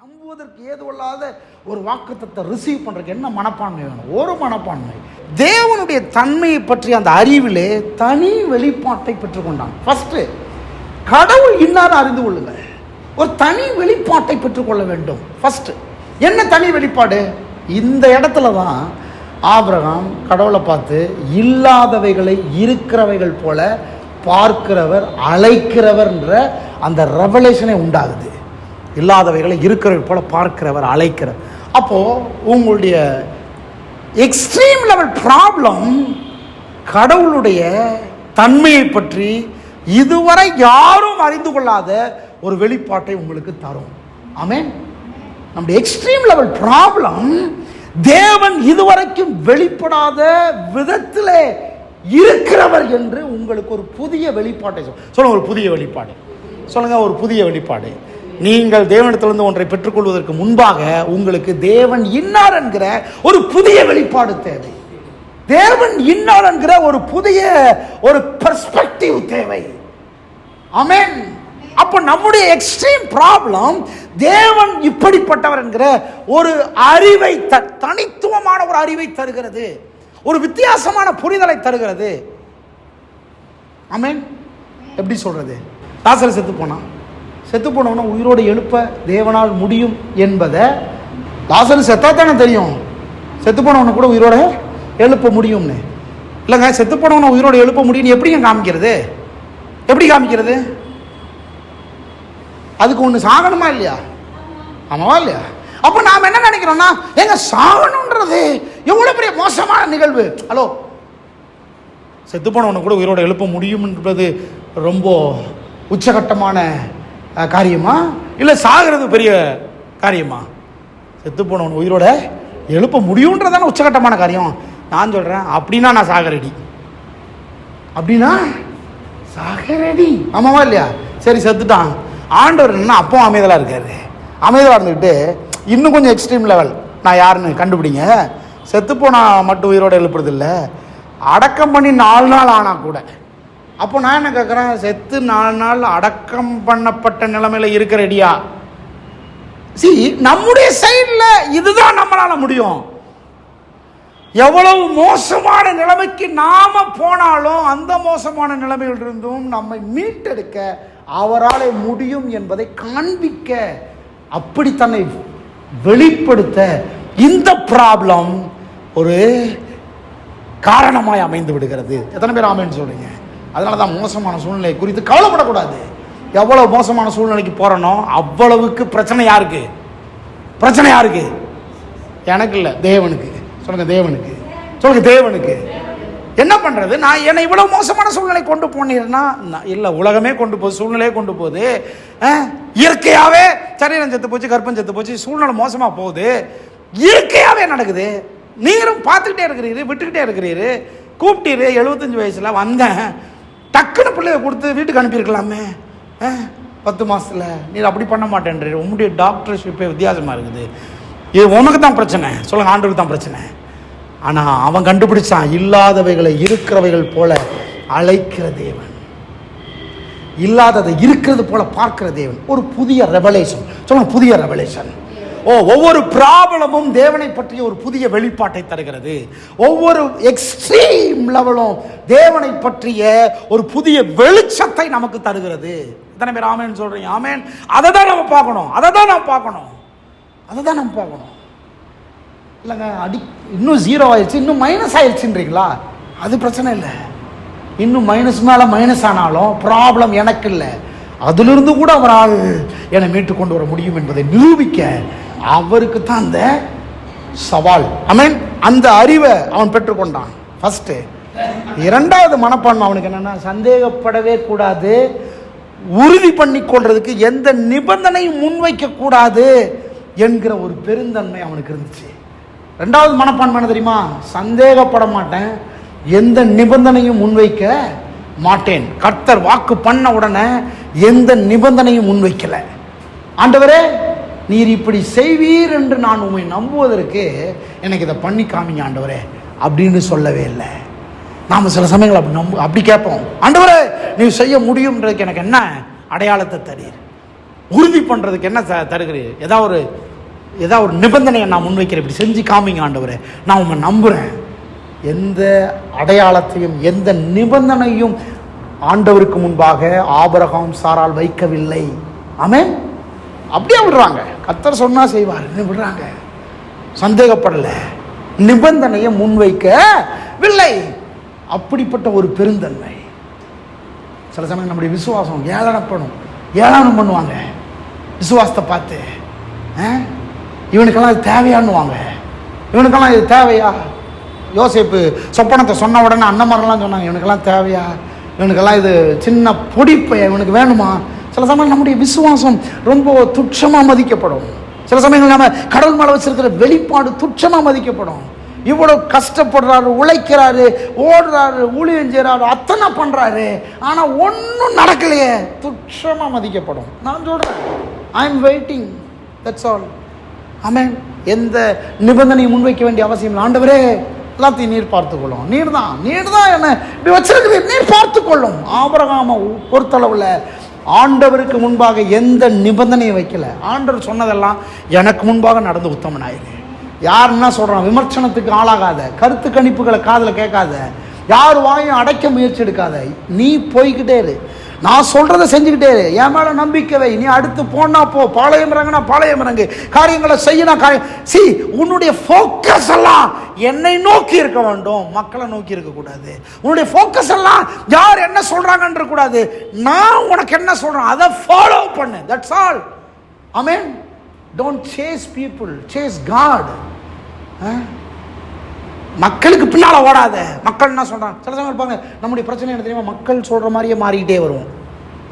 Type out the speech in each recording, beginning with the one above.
நம்புவதற்கு ஏதுவல்லாத ஒரு வாக்குத்தத்தை ரிசீவ் பண்ணுறதுக்கு என்ன மனப்பான்மை வேணும்? ஒரு மனப்பான்மை. தேவனுடைய தன்மையை பற்றி அந்த அறிவிலே தனி வெளிப்பாட்டை பெற்றுக்கொண்டான். ஃபர்ஸ்ட் கடவுள் இன்னார் அறிந்து கொள்ளுங்கள். ஒரு தனி வெளிப்பாட்டை பெற்றுக்கொள்ள வேண்டும். ஃபர்ஸ்ட் என்ன தனி வெளிப்பாடு? இந்த இடத்துல தான் ஆபிரகாம் கடவுளை பார்த்து இல்லாதவைகளை இருக்கிறவைகள் போல பார்க்கிறவர், அழைக்கிறவர்ன்ற அந்த ரெவலேஷனே உண்டாகுது. இல்லாதவைகளை இருக்கிறவர்கள் போல பார்க்கிறவர், அழைக்கிறவர். அப்போ உங்களுடைய எக்ஸ்ட்ரீம் லெவல் ப்ராப்ளம் கடவுளுடைய தன்மையை பற்றி இதுவரை யாரும் அறிந்து கொள்ளாத ஒரு வெளிப்பாட்டை உங்களுக்கு தரும். ஆமென். நம்முடைய எக்ஸ்ட்ரீம் லெவல் ப்ராப்ளம் தேவன் இதுவரைக்கும் வெளிப்படாத விதத்திலே இருக்கிறவர் என்று உங்களுக்கு ஒரு புதிய வெளிப்பாட்டை சொல்லுங்க. ஒரு புதிய வெளிப்பாடு சொல்லுங்க. ஒரு புதிய வெளிப்பாடு. நீங்கள் தேவனிடத்திலிருந்து ஒன்றை பெற்றுக்கொள்வதற்கு முன்பாக உங்களுக்கு தேவன் இன்னார் என்கிற ஒரு புதிய வெளிப்பாடு தேவை. தேவன் இன்னார் என்கிற ஒரு புதிய ஒரு பெர்ஸ்பெக்டிவ் தேவை. ஆமென். அப்போ நம்முடைய எக்ஸ்ட்ரீம் ப்ராப்ளம் தேவன் இப்படிப்பட்டவர் என்கிற ஒரு அறிவை, தனித்துவமான ஒரு அறிவை தருகிறது, ஒரு வித்தியாசமான புரிதலை தருகிறது. ஆமென். எப்படி சொல்றது? லாசரு செத்து போனவன உயிரோடு எழுப்ப தேவனால் முடியும் என்பதை லாசரு செத்தா தானே தெரியும் செத்து போனவனை கூட உயிரோட எழுப்ப முடியும்னு. இல்லைங்க, செத்து போனவனை உயிரோடு எழுப்ப முடியும்னு எப்படிங்க காமிக்கிறது? எப்படி காமிக்கிறது? அதுக்கு ஒன்று சாகணுமா இல்லையா? ஆமாவா இல்லையா? அப்போ நாம் என்ன நினைக்கிறோம்னா, எங்க சாகணுன்றது எவ்வளோ பெரிய மோசமான நிகழ்வு. ஹலோ, செத்து போனவனை கூட உயிரோடு எழுப்ப முடியும் என்பது ரொம்ப உச்சகட்டமான காரியமா, இல்லை சாகிறது பெரிய காரியமா? செத்து போனவன் உயிரோட எழுப்ப முடியுன்றதான உச்சகட்டமான காரியம். நான் சொல்கிறேன், அப்படின்னா நான் சாகரெடி. அப்படின்னா சாகரெடி. ஆமாவா இல்லையா? சரி, செத்துட்டான். ஆண்டவர் என்ன அப்போ அமைதலாக இருக்காரு. அமைதலாக இருந்துக்கிட்டு இன்னும் கொஞ்சம் எக்ஸ்ட்ரீம் லெவல், நான் யாருன்னு கண்டுபிடிங்க. செத்து போனால் மட்டும் உயிரோடு எழுப்புறது இல்லை, அடக்கம் பண்ணி 4 நாள் ஆனால் கூட. அப்போ நான் என்ன கேட்குறேன், செத்து 4 நாள் அடக்கம் பண்ணப்பட்ட நிலைமையில் இருக்க ரெடியா? நம்முடைய சைடில் இதுதான் நம்மளால் முடியும். எவ்வளவு மோசமான நிலைமைக்கு நாம போனாலும் அந்த மோசமான நிலைமையில் இருந்தும் நம்மை மீட்டெடுக்க அவரால் முடியும் என்பதை காண்பிக்க, அப்படி தன்னை வெளிப்படுத்த இந்த ப்ராப்ளம் ஒரு காரணமாய் அமைந்து விடுகிறது. எத்தனை பேர் ஆமென் சொல்றீங்க? அதனால தான் மோசமான சூழ்நிலை குறித்து கவலைப்படக்கூடாது. எவ்வளவு மோசமான சூழ்நிலைக்கு போறனோ அவ்வளவுக்கு பிரச்சனை யாருக்கு? பிரச்சனை யாருக்கு? எனக்கு இல்லை, தேவனுக்கு. சொல்லுங்க, தேவனுக்கு. சொல்லுங்க, தேவனுக்கு. என்ன பண்றது? நான் என்னை இவ்வளவு மோசமான சூழ்நிலை கொண்டு போனீர்னா இல்லை, உலகமே கொண்டு போகுது, சூழ்நிலையே கொண்டு போகுது. இயற்கையாவே சரீரம் செத்து போச்சு, கற்பம் செத்து போச்சு, சூழ்நிலை மோசமா போகுது. இயற்கையாவே நடக்குது. நீரும் பார்த்துக்கிட்டே இருக்கிறீரு, விட்டுக்கிட்டே இருக்கிறீரு. கூப்பிட்டீரு, 75 வயசுல வந்தேன், டக்குன்னு பிள்ளைய கொடுத்து வீட்டுக்கு அனுப்பியிருக்கலாமே. 10 மாசத்துல நீர் அப்படி பண்ண மாட்டேன்றீர். உங்களுடைய டாக்டர்ஷிப்பே வித்தியாசமா இருக்குது. இது உனக்கு தான் பிரச்சனை. சொல்லுங்க, ஆண்டவருக்கு தான் பிரச்சனை. ஆனா அவன் கண்டுபிடிச்சான், இல்லாதவைகளை இருக்கிறவைகள் போல அழைக்கிற தேவன், இல்லாததை இருக்கிறது போல பார்க்கிற தேவன். ஒரு புதிய ரெவலேஷன். சொல்லுங்க, புதிய ரெவலேஷன். ஒவ்வொரு ப்ராப்ளமும் தேவனை பற்றிய ஒரு புதிய வெளிப்பாட்டை தருகிறது. ஒவ்வொரு எக்ஸ்ட்ரீம் லெவலும் தேவனை பற்றிய ஒரு புதிய வெளிச்சத்தை நமக்கு தருகிறது. இத்தனை பேர் ஆமென் சொல்றீங்க? ஆமென். அதை தான் நம்ம பார்க்கணும். அதை தான் நம்ம பார்க்கணும். இல்லைங்க, இன்னும் 0 ஆயிடுச்சு, இன்னும் மைனஸ் ஆயிடுச்சுன்றீங்களா? அது பிரச்சனை இல்லை. இன்னும் மைனஸ் மேலே மைனஸ் ஆனாலும் ப்ராப்ளம் எனக்கு இல்லை. அதிலிருந்து கூட அவரால் என்னை மீட்டு கொண்டு வர முடியும் என்பதை நிரூபிக்க அவருக்கு தான் அந்த சவால். ஆமென். அந்த அறிவை அவன் பெற்றுக்கொண்டான். ஃபர்ஸ்ட். இரண்டாவது மனப்பான்மை அவனுக்கு என்னன்னா, சந்தேகப்படவே கூடாது, உறுதி பண்ணி கொள்றதுக்கு எந்த நிபந்தனையும் முன்வைக்க கூடாது என்கிற ஒரு பெருந்தன்மை அவனுக்கு இருந்துச்சு. ரெண்டாவது மனப்பான்மை என்ன தெரியுமா? சந்தேகப்பட மாட்டேன், எந்த நிபந்தனையும் முன்வைக்க மாட்டேன். கர்த்தர் வாக்கு பண்ண உடனே எந்த நிபந்தனையும் முன்வைக்கல. ஆண்டவரே, நீர் இப்படி செய்வீர் என்று நான் உம்மை நம்புவதற்கு எனக்கு இதை பண்ணி காமிங்க ஆண்டவரே அப்படின்னு சொல்லவே இல்லை. நாம் சில சமயங்கள் அப்படி கேட்போம், ஆண்டவரே நீ செய்ய முடியும்ன்றதுக்கு எனக்கு என்ன அடையாளத்தை தரீர்? உறுதி பண்ணுறதுக்கு என்ன தருகிறீர்? ஏதாவது ஒரு நிபந்தனையை நான் முன்வைக்கிறேன், இப்படி செஞ்சு காமிங்க ஆண்டவரே, நான் உங்களை நம்புகிறேன். எந்த அடையாளத்தையும் எந்த நிபந்தனையும் ஆண்டவருக்கு முன்பாக ஆபிரகாம் சாரால் வைக்கவில்லை. ஆமென். அப்படியே விடுறாங்க. கர்த்தர் சொன்னா செய்வார் விடுறாங்க. சந்தேகப்படலை, நிபந்தனையை முன்வைக்கவில்லை. அப்படிப்பட்ட ஒரு பெருந்தன்மை. சில சமயம் நம்முடைய விசுவாசம் ஏளனம் பண்ணுவாங்க. விசுவாசத்தை பார்த்து இவனுக்கெல்லாம் இது தேவையான்னுவாங்க. இவனுக்கெல்லாம் இது தேவையா? யோசேப்பு சொப்பனத்தை சொன்ன உடனே அண்ணமாரெல்லாம் சொன்னாங்க, இவனுக்கெல்லாம் தேவையா? இவனுக்கெல்லாம் இது சின்ன பொடிப்பையா? இவனுக்கு வேணுமா? சில சமயம் நம்முடைய விசுவாசம் ரொம்ப துச்சமாக மதிக்கப்படும். சில சமயங்கள் நம்ம கடவுள் மேலே வச்சிருக்கிற வெளிப்பாடு துச்சமாக மதிக்கப்படும். இவ்வளவு கஷ்டப்படுறாரு, உழைக்கிறாரு, ஓடுறாரு, ஊழியம் செய்கிறாரு, அத்தனை பண்ணுறாரு, ஆனால் ஒன்றும் நடக்கலையே, துச்சமாக மதிக்கப்படும். நான் சொல்கிறேன், I am waiting, that's all. Amen. எந்த நிபந்தனையும் முன்வைக்க வேண்டிய அவசியம் இல்லை. ஆண்டவரே எல்லாத்தையும் நீர் பார்த்துக்கொள்ளும். நீர் தான் என்ன இப்படி வச்சிருக்கிறீர், நீர் பார்த்துக்கொள்ளும். ஆபிரகாமை பொறுத்தளவில் ஆண்டவருக்கு முன்பாக எந்த நிபந்தனையும் வைக்கல. ஆண்டவர் சொன்னதெல்லாம் எனக்கு முன்பாக நடந்து உத்தமனாயிரு. யார் என்ன சொல்கிறான் விமர்சனத்துக்கு ஆளாகாத, கருத்து கணிப்புகளை காதில் கேட்காத, யார் வாயும் அடைக்க முயற்சி எடுக்காத. நீ போய்கிட்டே இரு, நான் சொல்கிறத செஞ்சுக்கிட்டே இரு, என் மேலே நம்பிக்கை வை. நீ அடுத்து போனா போ, பாளையம் இறங்குனா பாளையம் இறங்கு, காரியங்களை செய்யணும் உன்னுடைய ஃபோக்கஸ் எல்லாம் என்னை நோக்கி இருக்க வேண்டும், மக்களை நோக்கி இருக்கக்கூடாது. உன்னுடைய ஃபோக்கஸ் எல்லாம் யார் என்ன சொல்கிறாங்கன்ற கூடாது, நான் உனக்கு என்ன சொல்கிறேன் அதை ஃபாலோ பண்ணு. That's all. Amen. Don't chase people, chase God. மக்களுக்கு பின்னால் ஓடாத. மக்கள் என்ன சொல்கிறாங்க? சில சமயம் இருப்பாங்க, நம்முடைய பிரச்சனை என்ன தெரியுமா? மக்கள் சொல்கிற மாதிரியே மாறிக்கிட்டே வருவோம்.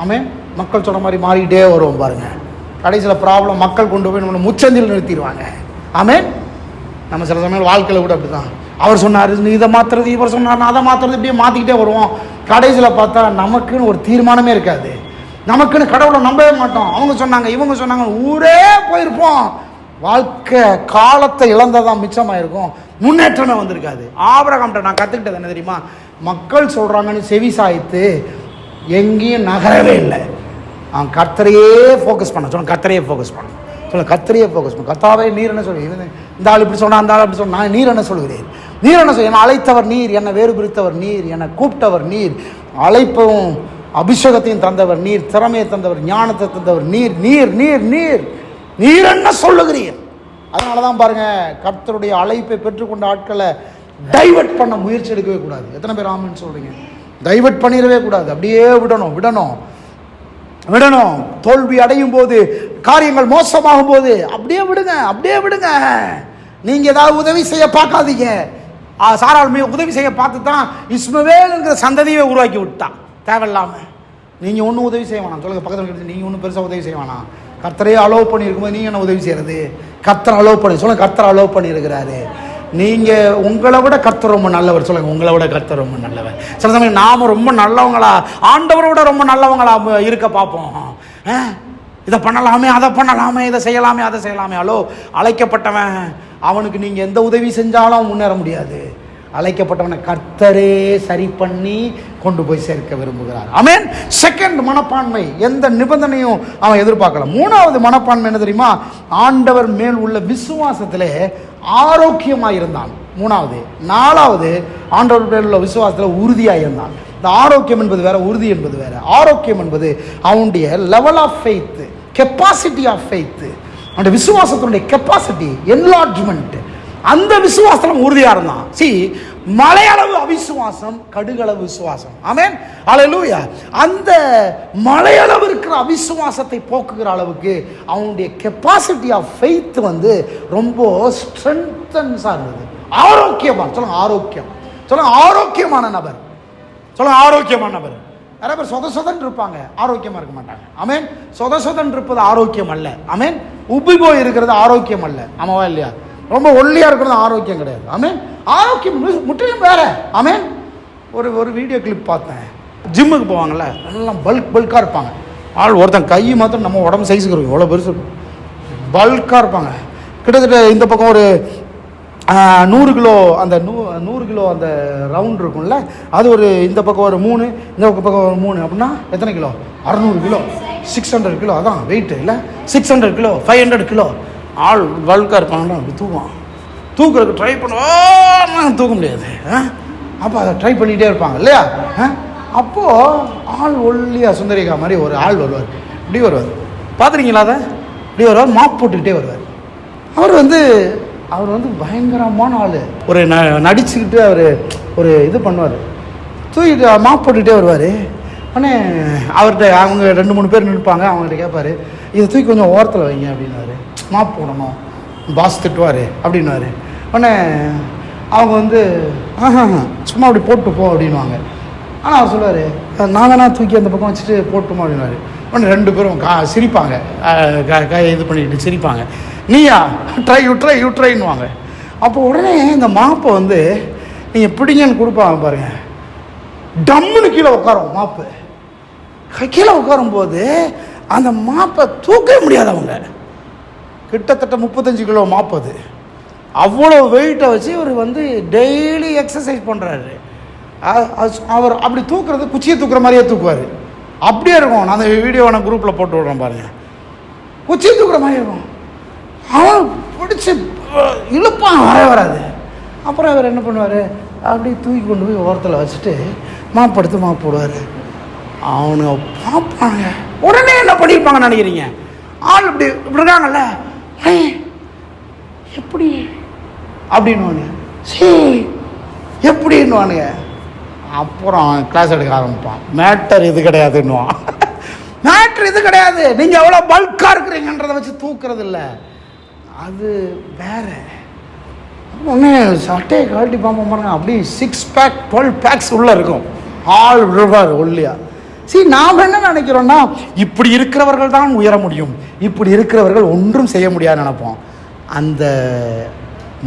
ஆமென். மக்கள் சொல்கிற மாதிரி மாறிக்கிட்டே வருவோம். பாருங்கள், கடைசியில் ப்ராப்ளம் மக்கள் கொண்டு போய் நம்மளை முச்சந்தில் நிறுத்திடுவாங்க. ஆமென். நம்ம சில சமயம் வாழ்க்கையில் கூட அப்படி தான். அவர் சொன்னார் நீ இதை மாற்றுறது, இவர் சொன்னார் நான் அதை மாற்றுறது, இப்படியே மாற்றிக்கிட்டே வருவோம். கடைசியில் பார்த்தா நமக்குன்னு ஒரு தீர்மானமே இருக்காது. நமக்குன்னு கடவுளை நம்பவே மாட்டோம். அவங்க சொன்னாங்க, இவங்க சொன்னாங்க, ஊரே போயிருப்போம். வாழ்க்கை காலத்தை இழந்ததான் மிச்சமாயிருக்கும், முன்னேற்றமே வந்திருக்காது. ஆபிரகாம்கிட்ட நான் கற்றுக்கிட்டது என்ன தெரியுமா? மக்கள் சொல்கிறாங்கன்னு செவி சாய்த்து எங்கேயும் நகரவே இல்லை. அவன் கர்த்தரையே ஃபோக்கஸ் பண்ண சொல்ல, கர்த்தரையே ஃபோக்கஸ் பண்ண சொல்ல, கர்த்தரையே ஃபோக்கஸ் பண்ண. கர்த்தாவே நீர் என்ன சொல்லுவீங்க? இந்த ஆள் இப்படி சொன்னா, அந்த ஆள் இப்படி சொன்னா, நீர் என்ன சொல்லுகிறீர்? நீர் என்ன சொல்ல? என்னை அழைத்தவர் நீர், என்னை வேறு பிரித்தவர் நீர், என்னை கூப்பிட்டவர் நீர், அழைப்பவும் அபிஷேகத்தையும் தந்தவர் நீர், திறமையை தந்தவர், ஞானத்தை தந்தவர் நீர், நீர் நீர் நீர் நீர் என்ன சொல்லுகிறீர்? அதனால தான் பாருங்க, கர்த்தருடைய அழைப்பை பெற்றுக்கொண்ட ஆட்களை டைவர்ட் பண்ண முயற்சி எடுக்கவே கூடாது. எத்தனை பேர் ஆமென் சொல்றீங்க? டைவர்ட் பண்ணிடவே கூடாது. அப்படியே விடணும். தோல்வி அடையும் போது, காரியங்கள் மோசமாகும் போது அப்படியே விடுங்க. நீங்க ஏதாவது உதவி செய்ய பார்க்காதீங்க. சாராள் உதவி செய்ய பார்த்து தான் இஸ்மவேல்ங்கிற சந்ததியை உருவாக்கி விட்டான் தேவையில்லாம. நீங்க ஒன்றும் உதவி செய்ய வேணாம். சொல்லுங்க பக்கத்தில், நீங்க ஒன்றும் பெருசாக உதவி செய்ய வேணாம். கர்த்தரே அலோவ் பண்ணியிருக்கும்போது நீங்கள் என்ன உதவி செய்கிறது? கர்த்தர் அலோவ் பண்ணி சொல்லுங்கள், கர்த்தர் அலோவ் பண்ணியிருக்கிறாரு. நீங்கள் உங்களை விட கர்த்தர் ரொம்ப நல்லவர். சொல்லுங்கள், உங்களை விட கர்த்தர் ரொம்ப நல்லவர். சில சமயம் நாம் ரொம்ப நல்லவங்களா, ஆண்டவரோட ரொம்ப நல்லவங்களா இருக்க பார்ப்போம். இதை பண்ணலாமே, அதை பண்ணலாமே, இதை செய்யலாமே, அதை செய்யலாமே. அழைக்கப்பட்டவன் அவனுக்கு நீங்கள் எந்த உதவி செஞ்சாலும் முன்னேற முடியாது. அழைக்கப்பட்டவனை கர்த்தரே சரி பண்ணி கொண்டு போய் சேர்க்க விரும்புகிறார். ஆமென். செகண்ட் மனப்பான்மை, எந்த நிபந்தனையும் அவன் எதிர்பார்க்கல. மூணாவது மனப்பான்மை என்ன தெரியுமா? ஆண்டவர் மேல் உள்ள விசுவாசத்திலே ஆரோக்கியமாக இருந்தான். மூணாவது. நாலாவது, ஆண்டவர் மேல் உள்ள விசுவாசத்தில் உறுதியாக இருந்தான். இந்த ஆரோக்கியம் என்பது வேற, உறுதி என்பது வேற. ஆரோக்கியம் என்பது அவனுடைய level of faith, capacity of faith, அவனுடைய விசுவாசத்தினுடைய கெப்பாசிட்டி, என்லார்ஜ்மெண்ட். அந்த விசுவாசம் உறுதியா இருந்தான். மலையளவு அவிசுவாசம், கடுகளவு விசுவாசம். ஆமென். அல்லேலூயா. அந்த மலையளவு இருக்கிற அவிசுவாசத்தை போக்குகிற அளவுக்கு அவனுடைய கெப்பாசிட்டி ஆஃப் ஃபெய்த் ரொம்ப ஸ்ட்ரென்த்தன்ஸா இருந்தது. ஆரோக்கியமான, சொல்லுங்க ஆரோக்கியம், சொல்லுங்க ஆரோக்கியமான நபர், சொல்லுங்க ஆரோக்கியமான நபர். நிறைய பேர் சொதன் இருப்பாங்க, ஆரோக்கியமா இருக்க மாட்டாங்க. ஆமென். சொதன் இருப்பது ஆரோக்கியம் அல்ல. ஆமென். உப்பி போய் இருக்கிறது ஆரோக்கியம் அல்ல. ஆமாவா இல்லையா? ரொம்ப ஒல்லியா இருக்கிறது ஆரோக்கியம் கிடையாது. ஆமென். ஆரோக்கியம் முற்றிலும் வேற. ஆமென். ஒரு வீடியோ கிளிப் பார்த்தேன். ஜிம்முக்கு போவாங்கல்ல, எல்லாம் பல்கா இருப்பாங்க. ஆள் ஒருத்தன் கை மாத்திரம் நம்ம உடம்பு சைஸுக்கு இருக்கும், எவ்வளோ பெருசு இருக்கும், பல்கா இருப்பாங்க. கிட்டத்தட்ட இந்த பக்கம் ஒரு 100 கிலோ அந்த 100 கிலோ அந்த ரவுண்ட் இருக்கும்ல, அது ஒரு இந்த பக்கம் ஒரு 3, இந்த பக்கம் ஒரு 3, அப்படின்னா எத்தனை கிலோ? 600 kilo, 600 kilo. அதான் வெயிட் இல்லை, 600 கிலோ, 500 கிலோ. ஆள் பல்காக இருப்பாங்கன்னா அப்படி தூக்குவான். தூக்குறதுக்கு ட்ரை பண்ணுவோம், தூக்க முடியாது. அப்போ அதை ட்ரை பண்ணிகிட்டே இருப்பாங்க இல்லையா? அப்போது ஆள் ஒல்லியாக சுந்தரிகா மாதிரி ஒரு ஆள் வருவார். இப்படி வருவார், பார்த்துருக்கீங்களா? அதை இப்படி வருவார், மாப் போட்டுக்கிட்டே வருவார். அவர் வந்து பயங்கரமான ஆள். ஒரு நடிச்சுக்கிட்டு அவர் ஒரு இது பண்ணுவார், தூக்கிட்டு மாப் போட்டுக்கிட்டே வருவார். உடனே அவர்கிட்ட அவங்க 2-3 பேர் நிற்பாங்க. அவங்ககிட்ட கேட்பார், இதை தூக்கி கொஞ்சம் ஓரத்தில் வைங்க அப்படின்னாரு. மாப் போடணும், பாஸ் திட்டுவார் அப்படின்னாரு. உடனே அவங்க வந்து சும்மா அப்படி போட்டு போ அப்படின்வாங்க. ஆனால் அவர் சொல்லுவார், நான் வேணா தூக்கி அந்த பக்கம் வச்சுட்டு போட்டுமா அப்படின்னாரு. உடனே 2 பேரும் சிரிப்பாங்க, இது பண்ணிக்கிட்டு சிரிப்பாங்க. நீயா யூட்ரைன்னுவாங்க. அப்போ உடனே இந்த மாப்பை வந்து நீங்கள் பிடிங்கன்னு கொடுப்பாங்க பாருங்க, டம்முன்னு கீழே உட்காரும் மாப்பு. கீழே உட்காரும்போது அந்த மாப்பை தூக்கவே முடியாது. அவங்க கிட்டத்தட்ட 35 கிலோ மாப்பு, அது அவ்வளோ வெயிட்டை வச்சு இவர் வந்து டெய்லி எக்ஸசைஸ் பண்ணுறாரு. அவர் அப்படி தூக்குறது குச்சியை தூக்குற மாதிரியே தூக்குவார். அப்படியே இருக்கும். நான் அந்த வீடியோவை நான் குரூப்பில் போட்டு விட்றேன் பாருங்கள். குச்சியை தூக்குற மாதிரி இருக்கும். அவன் பிடிச்சி இழுப்பான், வராது. அப்புறம் அவர் என்ன பண்ணுவார், அப்படி தூக்கி கொண்டு போய் ஓரத்தில் வச்சுட்டு மாப்படுத்து மாப்பு போடுவார். அவனுங்க பார்ப்பாங்க. உடனே என்ன பண்ணியிருப்பாங்கன்னு நினைக்கிறீங்க? ஆள் இப்படி இருக்காங்கல்ல, எப்படி அப்படின்வானுங்க, எப்படின்வானுங்க. அப்புறம் கிளாஸ் எடுக்க ஆரம்பிப்பான். மேட்டர் இது கிடையாதுன்னுவான். மேட்டர் இது கிடையாது, நீங்கள் எவ்வளோ பல்காக இருக்கிறீங்கன்றதை வச்சு தூக்குறது இல்லை, அது வேற. ஒன்று சட்டையை கழட்டி பார்ப்போம் பாருங்க, அப்படி 6 பேக் 12 பேக்ஸ் உள்ளே இருக்கும். ஆள் விழுவார் ஒல்லியா. நாம் என்ன நினைக்கிறோம்னா, இப்படி இருக்கிறவர்கள் தான் உயர முடியும், இப்படி இருக்கிறவர்கள் ஒன்றும் செய்ய முடியாதுன்னு நினைப்போம். அந்த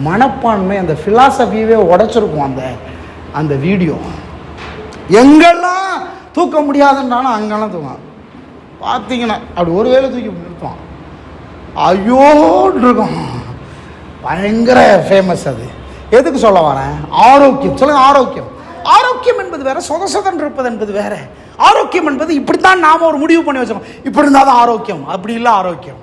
மனப்பான்மை, அந்த ஃபிலாசபியவே உடைச்சிருக்கும் அந்த வீடியோ. எங்கெல்லாம் தூக்க முடியாதுன்றாலும் அங்கெல்லாம் தூக்கம் பார்த்தீங்கன்னா அப்படி ஒரு வேளை தூக்கி நிறுத்துவான். ஐயோன்னு இருக்கும். பயங்கர ஃபேமஸ். அது எதுக்கு சொல்ல வரேன்? ஆரோக்கியம். சொல்லுங்க, ஆரோக்கியம். ஆரோக்கியம் என்பது வேற, சொதசதன் இருப்பது என்பது வேற. ஆரோக்கியம் என்பது இப்படித்தான் நாம ஒரு முடிவு பண்ணி வச்சோம், இப்படி இருந்தால் தான் ஆரோக்கியம். அப்படி இல்லை. ஆரோக்கியம்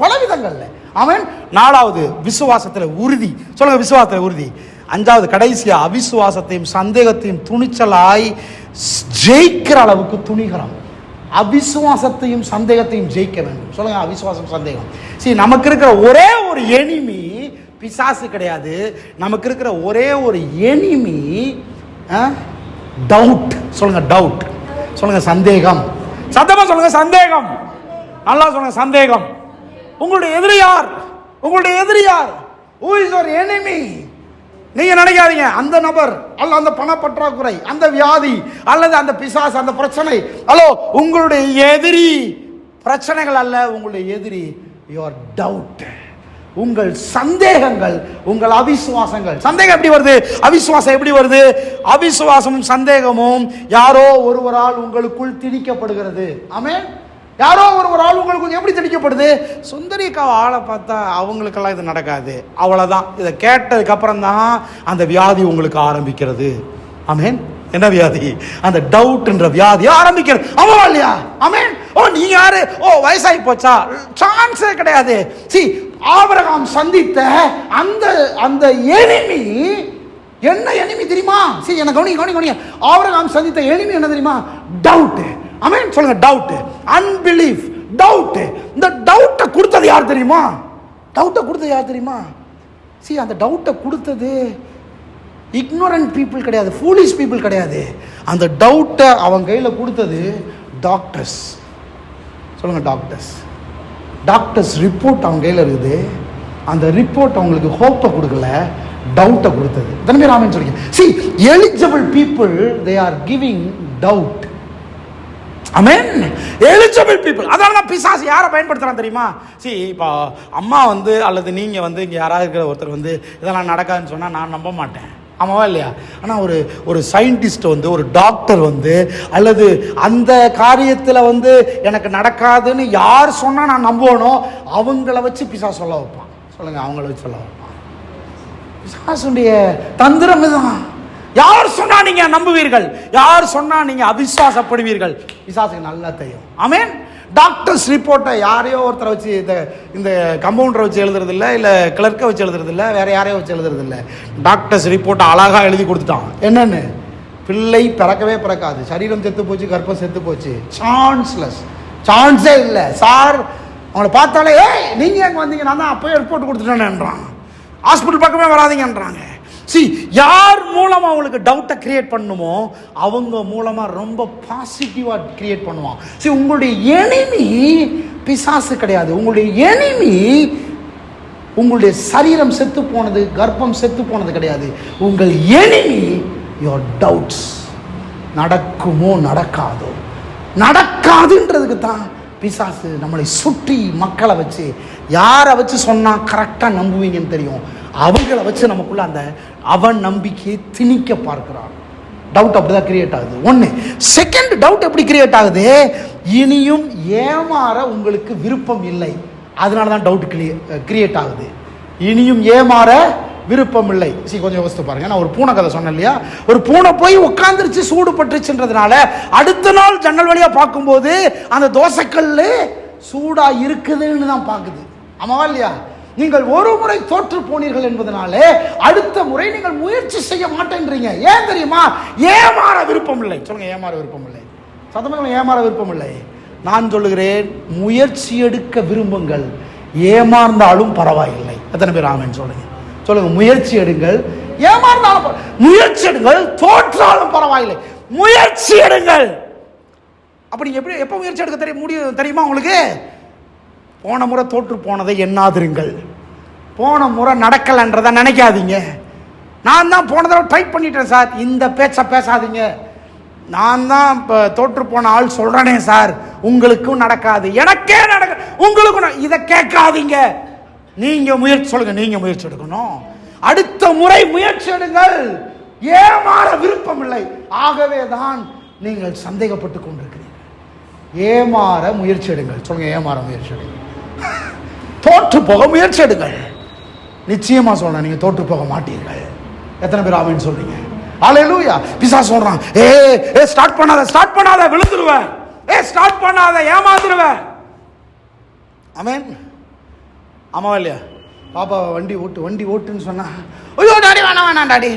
பல விதங்கள்ல. அவன் 4வது விசுவாசத்தில் உறுதி. சொல்லுங்க, விசுவாசத்தில் உறுதி. 5வது கடைசியா அவிசுவாசத்தையும் சந்தேகத்தையும் துணிச்சலாய் ஜெயிக்கிற அளவுக்கு துணிகரம். அவிசுவாசத்தையும் சந்தேகத்தையும் ஜெயிக்க வேண்டும். சொல்லுங்க, அவிசுவாசம் சந்தேகம். நமக்கு இருக்கிற ஒரே ஒரு எனிமி பிசாசு கிடையாது. நமக்கு இருக்கிற ஒரே ஒரு எனிமி டவுட். சொல்லுங்க, டவுட். சொல்லுங்க, சந்தேகம். சத்தமா சொல்லுங்க, சந்தேகம். நல்லா சொல்லுங்க, சந்தேகம். உங்களுடைய எதிரி யார்? உங்களுடைய எதிரி யார்? Who is your enemy? நீங்க நினைக்காதீங்க அந்த நபர் அல்ல, அந்த பணப்பற்றாக்குறை, அந்த வியாதி அல்லது அந்த பிசாசு, அந்த பிரச்சனை. ஹலோ, உங்களுடைய எதிரி பிரச்சனைகள் அல்ல, உங்களுடைய எதிரி யுவர் டவுட், உங்கள் சந்தேகங்கள், உங்கள் அவிசுவாசங்கள். சந்தேகம் எப்படி வருது? அவிசுவாசம் எப்படி வருது? அவிசுவாசமும் சந்தேகமும் யாரோ ஒருவரால் உங்களுக்குள் திணிக்கப்படுகிறது. ஆமென். யாரோ ஒரு ஆள் உங்களுக்கு எப்படி திணிக்கப்படுது? சுந்தரிக்காவை ஆளை பார்த்தா அவங்களுக்கெல்லாம் இது நடக்காது, அவ்வளோதான். இதை கேட்டதுக்கு அப்புறம் தான் அந்த வியாதி உங்களுக்கு ஆரம்பிக்கிறது. ஆமென். என்ன வியாதி? அந்த டவுட்ன்ற வியாதி ஆரம்பிக்கிறது. ஆமா இல்லையா? ஆமென். நீங்க யாரு? வயசாகி போச்சா? சான்ஸே கிடையாது. ஆபிரகாம் சந்தித்த அந்த எனிமி என்ன எனிமி தெரியுமா? எனக்கு கவனிங்க. ஆபிரகாம் சந்தித்த எனிமி என்ன தெரியுமா? டவுட். ஆமென். சொல்லுங்க, டவுட், அன்பிலீஃப், டவுட். இந்த டவுட்டை கொடுத்தது யார் தெரியுமா? அந்த டவுட்டை கொடுத்தது இக்னோரண்ட் பீப்புள் கிடையாது, ஃபூலிஷ் பீப்புள் கிடையாது. அந்த டவுட்டை அவன் கையில் கொடுத்தது டாக்டர்ஸ். சொல்லுங்க, டாக்டர்ஸ் ரிப்போர்ட் அவங்க கையில் இருக்குது. அந்த ரிப்போர்ட் அவங்களுக்கு ஹோப்பை கொடுக்கல, டவுட்டை கொடுத்தது. எத்தனை பேர் ஆமென் சொல்றீங்க? Eligible people they are giving doubt. Amen. Eligible people. அதனால தான் பிசாசு யாரை பயன்படுத்துறான் தெரியுமா? இப்போ அம்மா அல்லது நீங்கள் இங்கே யாராவது இருக்கிற ஒருத்தர் இதெல்லாம் நடக்காதுன்னு சொன்னால் நான் நம்ப மாட்டேன். ஆமாவா இல்லையா? ஆனால் ஒரு சயின்டிஸ்ட் ஒரு டாக்டர் அல்லது அந்த காரியத்தில் எனக்கு நடக்காதுன்னு யார் சொன்னால் நான் நம்பணும், அவங்கள வச்சு பிசாசு சொல்ல வைப்பான். சொல்லுங்கள், அவங்கள வச்சு சொல்ல வைப்பான். பிசாசுடைய தந்திரம் இதுதான். யார் சொன்னா நீங்க நம்புவீர்கள், யார் சொன்னா நீங்க அவிசுவாசப்படுவீர்கள், பிசாசுக்கு நல்லா தெரியும். ஆமென். டாக்டர்ஸ் ரிப்போர்ட்டை யாரையோ ஒருத்தரை வச்சு இந்த கம்பவுண்டரை வச்சு எழுதுறது இல்லை, இல்லை கிளர்க்கை வச்சு எழுதுறது இல்லை, வேற யாரையோ வச்சு எழுதுறது இல்லை. டாக்டர்ஸ் ரிப்போர்ட்டை அழகாக எழுதி கொடுத்துட்டான். என்னன்னு? பிள்ளை பிறக்கவே பிறக்காது, சரீரம் செத்து போச்சு, கர்ப்பம் செத்து போச்சு, சான்ஸே இல்லை சார். அவங்கள பார்த்தாலே நீங்க எங்க வந்தீங்க, நான் தான் அப்போயே ரிப்போர்ட் கொடுத்துட்டேன்ன்றான். ஹாஸ்பிட்டல் பக்கமே வராதீங்கன்றாங்க. யார் மூலமா அவங்களுக்கு டவுட்டை கிரியேட் பண்ணுமோ அவங்க மூலமா ரொம்ப பாசிட்டிவா கிரியேட் பண்ணுவான். உங்களுடைய எனிமி பிசாசு கிடையாது. உங்களுடைய எனிமி உங்களுடைய சரீரம் செத்து போனது, கர்ப்பம் செத்து போனது கிடையாது. உங்கள் எனிமி யுவர் டவுட்ஸ். நடக்குமோ நடக்காதோ, நடக்காதுன்றதுக்கு தான் பிசாசு நம்மளை சுற்றி மக்களை வச்சு, யாரை வச்சு சொன்னா கரெக்டா நம்புவீங்கன்னு தெரியும், அவங்கள வச்சு நமக்குள்ள அந்த அவன் நம்பிக்கையை திணிக்க பார்க்கிறான். டவுட் அப்படிதான் கிரியேட் ஆகுது. ஒன்று. செகண்ட் டவுட் எப்படி கிரியேட் ஆகுது? இனியும் ஏமாற உங்களுக்கு விருப்பம் இல்லை, அதனால தான் டவுட் கிரியேட் ஆகுது. இனியும் ஏமாற விருப்பம் இல்லை. கொஞ்சம் யோசித்து பாருங்க. நான் ஒரு பூனை கதை சொன்னேன் இல்லையா? ஒரு பூனை போய் உட்காந்துருச்சு, சூடு பட்டுச்சுன்றதுனால அடுத்த நாள் ஜன்னல் வழியா பார்க்கும்போது அந்த தோசைக்கல் சூடா இருக்குதுன்னு தான் பார்க்குது. ஆமாவா இல்லையா? நீங்கள் ஒரு முறை தோற்று போனீர்கள் என்பதனாலே அடுத்த முறை நீங்கள் முயற்சி செய்ய மாட்டேன்றீங்க. ஏன் தெரியுமா? ஏமாற விருப்பம் இல்லை. சொல்லுங்க, ஏமாற விருப்பம் இல்லை. சத்தமாக ஏமாற விருப்பம் இல்லை. நான் சொல்லுகிறேன், முயற்சி எடுக்க விரும்புங்கள், ஏமாந்தாலும் பரவாயில்லை. எத்தனை பேர் ஆமென் சொல்லுங்க? சொல்லுங்க, முயற்சி எடுங்கள், ஏமாந்தாலும் முயற்சி எடுங்கள், தோற்றாலும் பரவாயில்லை, முயற்சி எடுங்கள். அப்படி எப்படி எப்போ முயற்சி எடுக்க தெரியுமா உங்களுக்கு? போன முறை தோற்று போனதை எண்ணாதிருங்கள், போன முறை நடக்கலைன்றதை நினைக்காதீங்க. நான் தான் போன தடவை ட்ரை பண்ணிட்டேன் சார், இந்த பேச்சை பேசாதீங்க. நான் தான் இப்போ தோற்று போன ஆள் சொல்றேனே சார், உங்களுக்கும் நடக்காது, எனக்கே நடக்க, உங்களுக்கும் இதை கேட்காதீங்க. நீங்க முயற்சி சொல்லுங்க, நீங்க முயற்சி எடுக்கணும். அடுத்த முறை முயற்சி எடுங்கள். ஏமாற விருப்பம் இல்லை, ஆகவே தான் நீங்கள் சந்தேகப்பட்டு கொண்டிருக்கிறீர்கள். ஏமாற முயற்சி எடுங்கள். சொல்லுங்க, ஏமாற முயற்சி எடுங்கள். தோற்று போக முயற்சி எடுங்கள். நிச்சயமா சொல்றேன், நீங்க தோற்று போக மாட்டீர்கள். எத்தனை பேர் ஆமென் சொல்றீங்க? ஹல்லேலூயா. பிசாசு சொல்றான், ஸ்டார்ட் பண்ணாத விழுந்துருவேன், ஸ்டார்ட் பண்ணாத ஏமாந்துருவேன். ஆமென். ஆமாவா இல்லையா? பாப்பா வண்டி ஓட்டுன்னு சொன்னா, ஐயோ டாடி வேணாம் டாடி,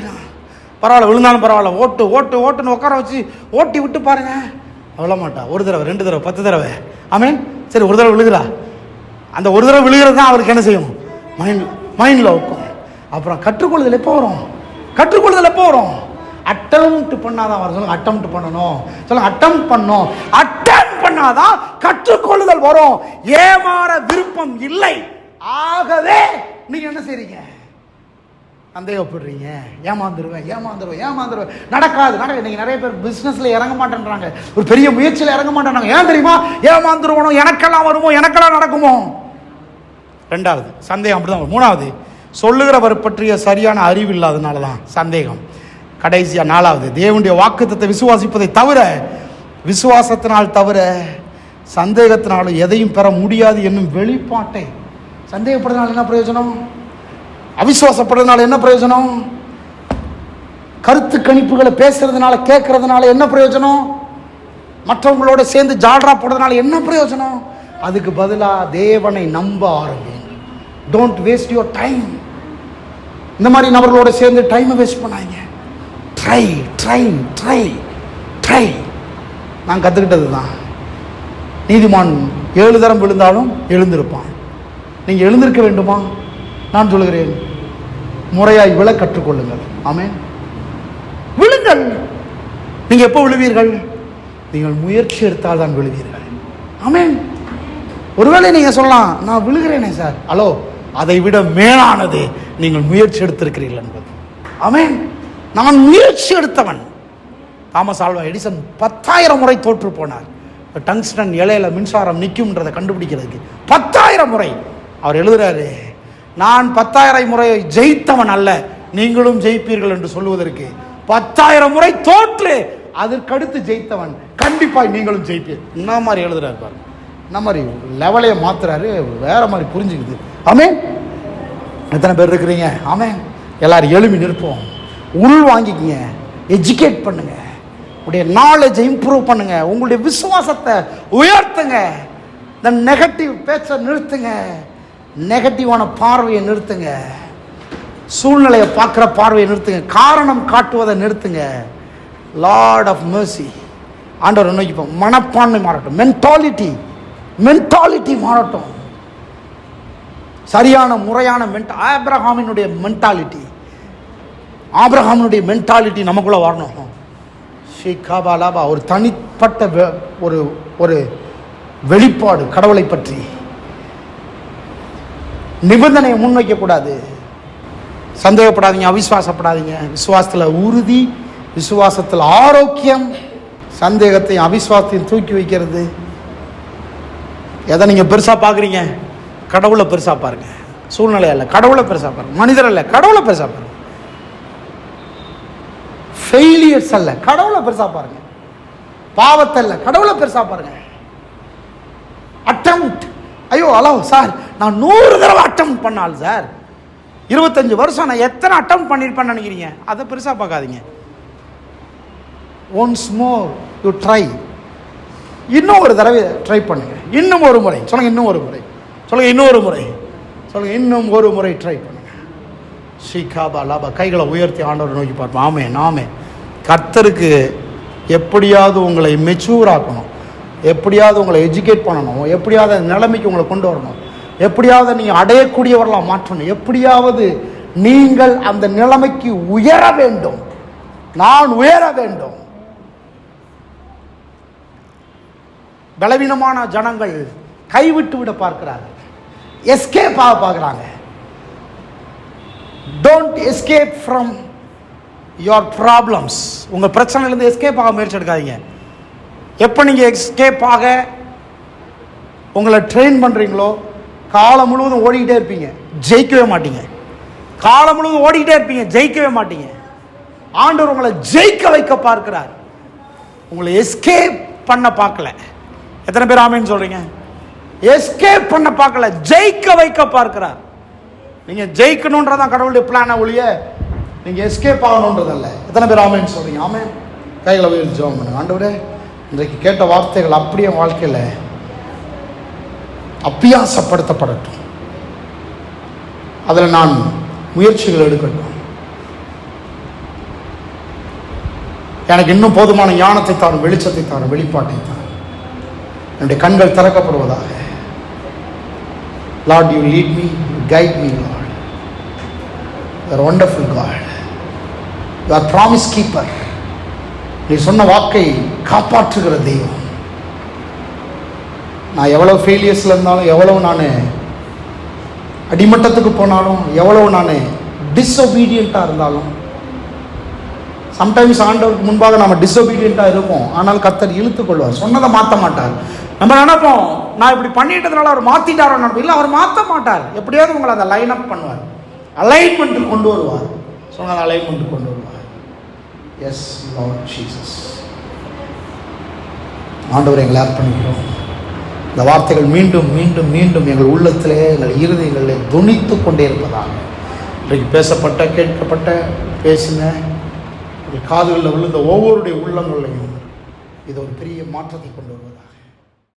பரவாயில்ல விழுந்தாலும் பரவாயில்ல, ஓட்டுன்னு உட்கார வச்சு ஓட்டி விட்டு பாருங்க, அவ்வளோ மாட்டா. ஒரு தடவை, 2 தடவை, 10 தடவை. ஆமென். சரி, ஒரு தடவை விழுகிறா, அந்த ஒரு தடவை விழுகிறது தான் அவருக்கு என்ன செய்யும்? மைண்டில் வைக்கும். அப்புறம் கற்றுக்கொள்ளுதல் எப்போ வரும்? அட்டெம்ப்ட் பண்ணாதான் வரும். சொல்லுங்க, அட்டெம்ப்ட் பண்ணணும். சொல்லுங்க, அட்டெம்ப்ட் பண்ணாதான் கற்றுக்கொள்ளுதல் வரும். ஏமாற விருப்பம் இல்லை, ஆகவே நீங்க என்ன செய்றீங்க? சந்தேகப்படுறீங்க. ஏமாந்துருவேன், நடக்காது. நீங்க நிறைய பேர் பிசினஸ்ல இறங்க மாட்டேன்றாங்க, ஒரு பெரிய முயற்சியில் இறங்க மாட்டேன்றாங்க. ஏன் தெரியுமா? ஏமாந்துருவனோ, எனக்கெல்லாம் வருமோ, எனக்கெல்லாம் நடக்குமோ. 2வது சந்தேகம் அப்படிதான். 3வது சொல்லுகிறவர் பற்றிய சரியான அறிவு இல்லாதனால தான் சந்தேகம். கடைசியா 4வது தேவனுடைய வாக்குத்தத்தை விசுவாசிப்பதை தவிர, விசுவாசத்தினால் தவிர சந்தேகத்தினாலும் எதையும் பெற முடியாது என்னும் வெளிப்பாட்டை. சந்தேகப்படுறதுனால என்ன பிரயோஜனம்? அவிசுவாசப்படுறதுனால என்ன பிரயோஜனம்? கருத்து கணிப்புகளை பேசுறதுனால, கேட்கறதுனால என்ன பிரயோஜனம்? மற்றவங்களோட சேர்ந்து ஜால்ரா போடுறதுனால என்ன பிரயோஜனம்? அதுக்கு பதிலாக தேவனை நம்ப ஆரம்பிங்க. Don't waste your time. இந்த மாதிரி நபர்களோட சேர்ந்து டைமை வேஸ்ட் பண்ணாங்க. ட்ரை. நான் கற்றுக்கிட்டது தான். நீதிமான் 7 தரம் விழுந்தாலும் எழுந்திருப்பான். நீங்கள் எழுந்திருக்க வேண்டுமா? நான் சொல்லுகிறேன், முறையாய் விழ கற்றுக்கொள்ளுங்கள். ஆமென். விழுங்கள். நீங்கள் எப்போ விழுவீர்கள்? நீங்கள் முயற்சி எடுத்தால் தான் விழுவீர்கள். ஆமென். ஒருவேளை நீங்கள் சொல்லலாம், நான் விழுகிறேனே சார். ஹலோ, அதை விட மேலானது நீங்கள் முயற்சி எடுத்திருக்கிறீர்கள் என்பது. ஆமென். நான் முயற்சி எடுத்தவன். தாமஸ் ஆல்வா எடிசன் 10,000 முறை தோற்று போனார். டங்ஸ்டன் இலையில மின்சாரம் நிற்கும்ன்றதை கண்டுபிடிக்கிறதுக்கு 10,000 முறை. அவர் எழுதுறாரு, நான் 10,000 முறை ஜெயித்தவன் அல்ல, நீங்களும் ஜெயிப்பீர்கள் என்று சொல்லுவதற்கு 10,000 முறை தோற்று அதற்கடுத்து ஜெயித்தவன், கண்டிப்பாய் நீங்களும் ஜெயிப்பீர். என்ன மாதிரி எழுதுறாரு பாருங்க. என்ன மாதிரி லெவலையை மாத்துறாரு, வேற மாதிரி புரிஞ்சுக்குது. ஆமென். எத்தனை பேர் இருக்கிறீங்க? ஆமென். எல்லாரும் எழுப்பி நிற்போம். உள் வாங்கிக்கிங்க, எஜுகேட் பண்ணுங்க, உங்களுடைய நாலேஜை இம்ப்ரூவ் பண்ணுங்க, உங்களுடைய விசுவாசத்தை உயர்த்துங்க. இந்த நெகட்டிவ் பேச்சை நிறுத்துங்க, நெகட்டிவான பார்வையை நிறுத்துங்க, சூழ்நிலையை பார்க்குற பார்வையை நிறுத்துங்க, காரணம் காட்டுவதை நிறுத்துங்க. லார்ட் ஆஃப் மெர்சி, ஆண்டவர் நோக்கிப்போம். மனப்பான்மை மாறட்டும், மென்டாலிட்டி மாறட்டும். சரியான முறையான ஆபிரகாமினுடைய மென்டாலிட்டி நமக்குள்ள வரணும். ஷேகாபாலாபா, ஒரு தனிப்பட்ட ஒரு வெளிப்பாடு கடவுளை பற்றி. நிபந்தனையை முன்வைக்கக்கூடாது. சந்தேகப்படாதீங்க, அவிசுவாசப்படாதீங்க. விசுவாசத்தில் உறுதி, விசுவாசத்தில் ஆரோக்கியம். சந்தேகத்தையும் அவிசுவாசத்தையும் தூக்கி வைக்கிறது. எதை நீங்கள் பெருசாக பார்க்குறீங்க? கடவுளை பெருசாக பாருங்க. சூழ்நிலை அல்ல, கடவுளை பெருசாக பாருங்க. மனிதர் அல்ல, கடவுளை பெருசாக பாருங்க. ஃபெயிலியர்ஸ் அல்ல, கடவுளை பெருசாக பாருங்க. பாவத்தை அல்ல, கடவுளை பெருசாக பாருங்க. அட்டெம்ப்ட், ஐயோ ஹலோ சார், நான் 100 தடவை அட்டெம்ப்ட் பண்ணால் சார், 25 வருஷம் நான் எத்தனை அட்டெம்ப்ட் பண்ணியிருப்பேன்னு நினைக்கிறீங்க? அதை பெருசாக பார்க்காதீங்க. Once more you try. இன்னும் ஒரு தடவை ட்ரை பண்ணுங்க. இன்னும் ஒரு முறை சொல்லுங்க, இன்னும் ஒரு முறை சொல்லுங்க, இன்னொரு முறை சொல்லுங்க, இன்னும் ஒரு முறை ட்ரை பண்ணுங்க. ஷீகாபா லாபா, கைகளை உயர்த்தி ஆண்டவரை நோக்கி பார்ப்போம். ஆமே கர்த்தருக்கு எப்படியாவது உங்களை மெச்சூர் ஆக்கணும், எப்படியாவது உங்களை எஜுகேட் பண்ணணும், எப்படியாவது அந்த நிலைமைக்கு உங்களை கொண்டு வரணும், எப்படியாவது நீங்கள் அடையக்கூடியவர்களாக மாற்றணும், எப்படியாவது நீங்கள் அந்த நிலைமைக்கு உயர வேண்டும். நான் உயர வேண்டும். பலவீனமான ஜனங்கள் கைவிட்டு விட பார்க்கிறார்கள், எஸ்கேப் ஆக பார்க்குறாங்க. Don't escape from your problems. உங்கள் பிரச்சனையிலேருந்து எஸ்கேப் ஆக முயற்சி எடுக்காதீங்க. எப்போ நீங்கள் எஸ்கேப் ஆக உங்களை ட்ரெயின் பண்ணுறீங்களோ, காலம் முழுவதும் ஓடிக்கிட்டே இருப்பீங்க, ஜெயிக்கவே மாட்டீங்க. காலம் முழுவதும் ஓடிக்கிட்டே இருப்பீங்க, ஜெயிக்கவே மாட்டீங்க. ஆண்டவர் உங்களை ஜெயிக்க வைக்க பார்க்கிறார், உங்களை எஸ்கேப் பண்ண பார்க்கல. எத்தனை பேர் ஆமேன்னு சொல்றீங்க? எஸ்கேப் பண்ண பார்க்கல, ஜெயிக்க வைக்க பார்க்கிறார். நீங்க ஜெயிக்கணும்ன்றதான் கடவுளுடைய பிளான ஒழிய நீங்க எஸ்கேப் ஆகணும்ன்றதல்ல. எத்தனை பேர் ஆமேன்னு சொல்றீங்க? ஆமே. கைகளை உயர்த்தி ஜெபம் பண்ணுங்க. ஆண்டவரே, இன்றைக்கு கேட்ட வார்த்தைகள் அப்படியே வாழ்க்கையில் அபியாசப்படுத்தப்படட்டும். அதில் நான் முயற்சிகள் எடுக்கட்டும். எனக்கு இன்னும் போதுமான ஞானத்தை தாரும், வெளிச்சத்தை தாரும், வெளிப்பாட்டை தாரும். என்னுடைய கண்கள் திறக்கப்படுவதாக. Lord, you lead me, you guide me. Lord, you are wonderful God, you are promise keeper. நீ சொன்ன வாக்கை காப்பாற்றுகிற தெய்வம். நான் எவ்வளவு ஃபெயிலியர்ஸில் இருந்தாலும், எவ்வளவு நான் அடிமட்டத்துக்கு போனாலும், எவ்வளவு நான் டிஸ்ஒபீடியண்ட்டாக இருந்தாலும், சம்டைம்ஸ் ஆண்டவருக்கு முன்பாக நம்ம டிஸ்ஒபீடியண்ட்டாக இருப்போம். ஆனால் கர்த்தர் இழுத்துக் கொள்வார், சொன்னதை மாற்ற மாட்டார். நம்ம நினைப்போம், நான் இப்படி பண்ணிட்டதுனால அவர் மாற்றிட்டாரோ நினைப்போம். இல்லை, அவர் மாற்ற மாட்டார். எப்படியாவது உங்களை அந்த லைன் அப் பண்ணுவார், அலைன்மெண்ட் கொண்டு வருவார். சொன்னதை அலைன்மெண்ட் கொண்டு வருவார். Yes Lord Jesus. ஆண்டவரை எங்களை அர்ப்பணிக்கிறோம். இந்த வார்த்தைகள் மீண்டும் மீண்டும் மீண்டும் எங்கள் உள்ளத்திலே, எங்கள் இருதயங்களில் துணித்து கொண்டே இருப்பதாக. இன்றைக்கு பேசப்பட்ட, கேட்கப்பட்ட, பேசின, காதுகளில் விழுந்த ஒவ்வொருடைய உள்ளங்களையும் இது ஒரு பெரிய மாற்றத்தை கொண்டு வருவார்.